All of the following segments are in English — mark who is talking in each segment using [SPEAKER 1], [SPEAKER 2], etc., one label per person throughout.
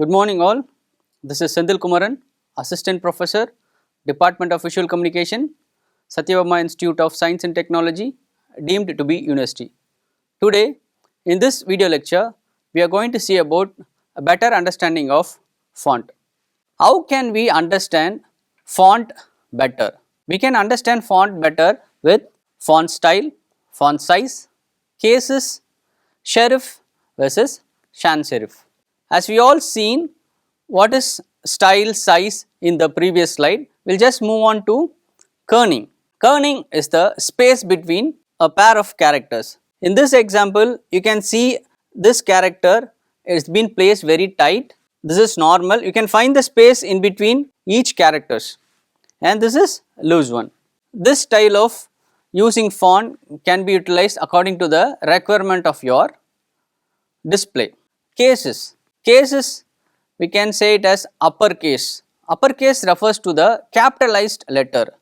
[SPEAKER 1] Good morning all. This is Senthilkumaran, Assistant Professor, Department of Visual Communication, Sathyabama Institute of Science and Technology, deemed to be University. Today, in this video lecture, we are going to see about a better understanding of font. How can we understand font better? We can understand font better with font style, font size, cases, serif versus sans serif. As we all seen what is style size in the previous slide, we will just move on to kerning. Kerning is the space between a pair of characters. In this example, you can see this character is been placed very tight. This is normal. You can find the space in between each characters, and this is loose one. This style of using font can be utilized according to the requirement of your display. Cases. Cases, we can say it as uppercase. Uppercase refers to the capitalized letter.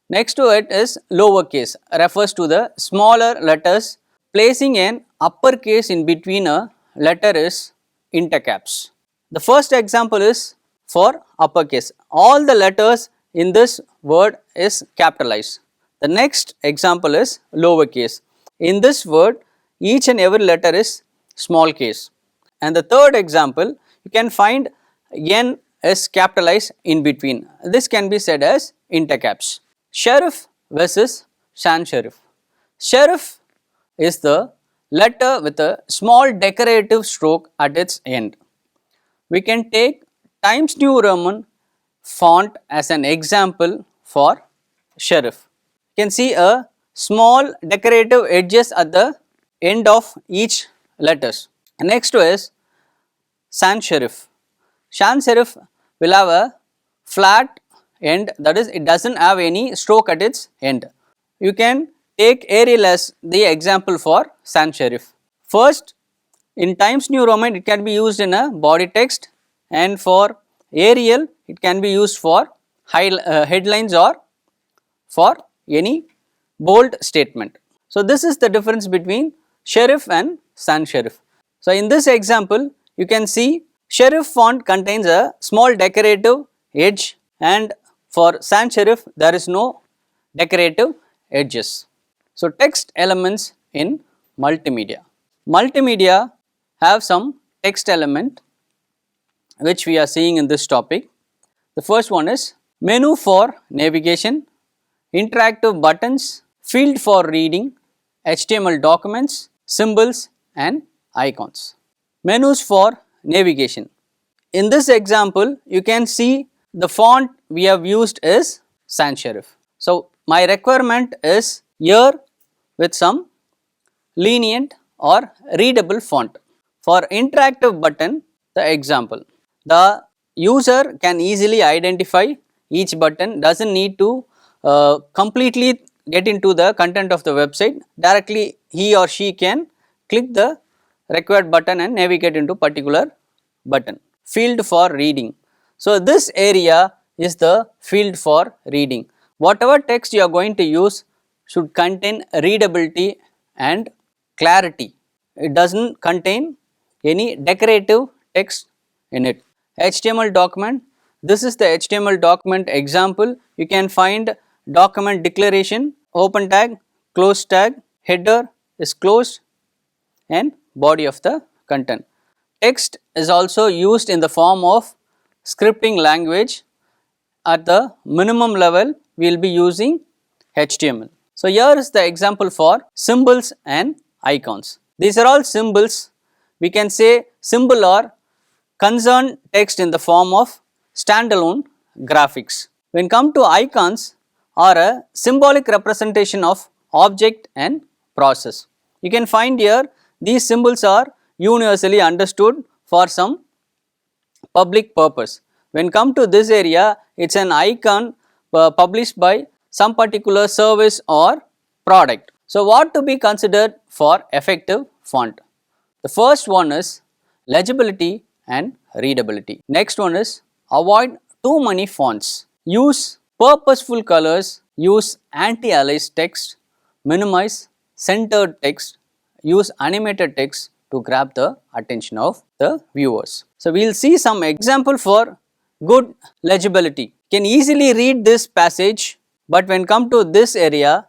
[SPEAKER 1] Next to it is lowercase, refers to the smaller letters. Placing an uppercase in between a letter is intercaps. The first example is for uppercase. All the letters in this word is capitalized. The next example is lowercase. In this word, each and every letter is small case. And the third example, you can find N is capitalized in between. This can be said as intercaps. Serif versus sans serif. Serif is the letter with a small decorative stroke at its end. We can take Times New Roman font as an example for serif. You can see a small decorative edges at the end of each letters. Next to is sans serif. Sans serif will have a flat end, that is it does not have any stroke at its end. You can take Arial as the example for sans serif. First, in Times New Roman it can be used in a body text, and for Arial it can be used for headlines or for any bold statement. So, this is the difference between serif and sans serif. So, in this example you can see serif font contains a small decorative edge, and for sans serif there is no decorative edges. So, text elements in multimedia. Multimedia have some text element which we are seeing in this topic. The first one is menu for navigation, interactive buttons, field for reading, HTML documents, symbols and icons. Menus for navigation. In this example, you can see the font we have used is sans serif. So, my requirement is here with some lenient or readable font. For interactive button, the example, the user can easily identify each button, does not need to completely get into the content of the website. Directly he or she can click the required button and navigate into particular button. Field for reading. So, this area is the field for reading. Whatever text you are going to use should contain readability and clarity. It does not contain any decorative text in it. HTML document. This is the HTML document example. You can find document declaration, open tag, close tag, header is closed and body of the content. Text is also used in the form of scripting language. At the minimum level, we will be using HTML. So, here is the example for symbols and icons. These are all symbols. We can say symbol or concerned text in the form of standalone graphics. When come to icons, are a symbolic representation of object and process. You can find here these symbols are universally understood for some public purpose. When come to this area, it is an icon published by some particular service or product. So, what to be considered for effective font? The first one is legibility and readability. Next one is avoid too many fonts. Use purposeful colors, use anti-aliased text, minimize centered text, use animated text to grab the attention of the viewers. So, we will see some example for good legibility. You can easily read this passage, but when come to this area,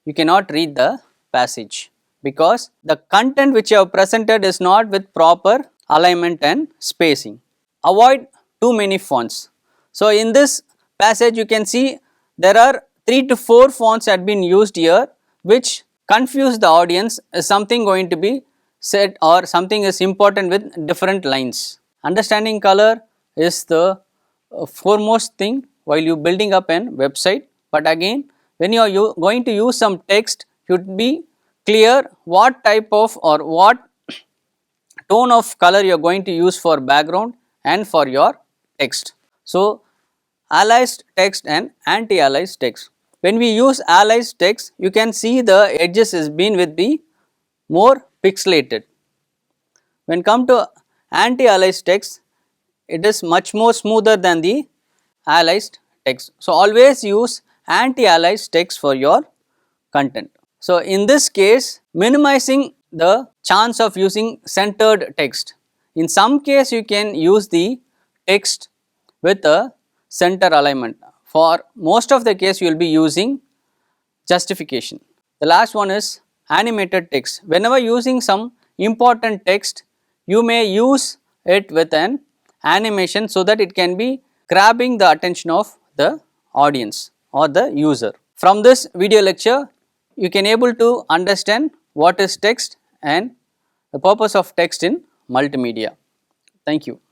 [SPEAKER 1] you cannot read the passage because the content which you have presented is not with proper alignment and spacing. Avoid too many fonts. So, in this passage you can see there are 3 to 4 fonts had been used here, which confuse the audience. Is something going to be said or something is important with different lines. Understanding color is the foremost thing while you building up an website, but again when you are going to use some text, you should be clear what type of or what tone of color you are going to use for background and for your text. So, aliased text and anti-aliased text. When we use aliased text, you can see the edges is been with the more pixelated. When come to anti-aliased text, it is much more smoother than the aliased text. So, always use anti-aliased text for your content. So, in this case, minimizing the chance of using centered text. In some case, you can use the text with a center alignment. For most of the case, you will be using justification. The last one is animated text. Whenever using some important text, you may use it with an animation so that it can be grabbing the attention of the audience or the user. From this video lecture, you can able to understand what is text and the purpose of text in multimedia. Thank you.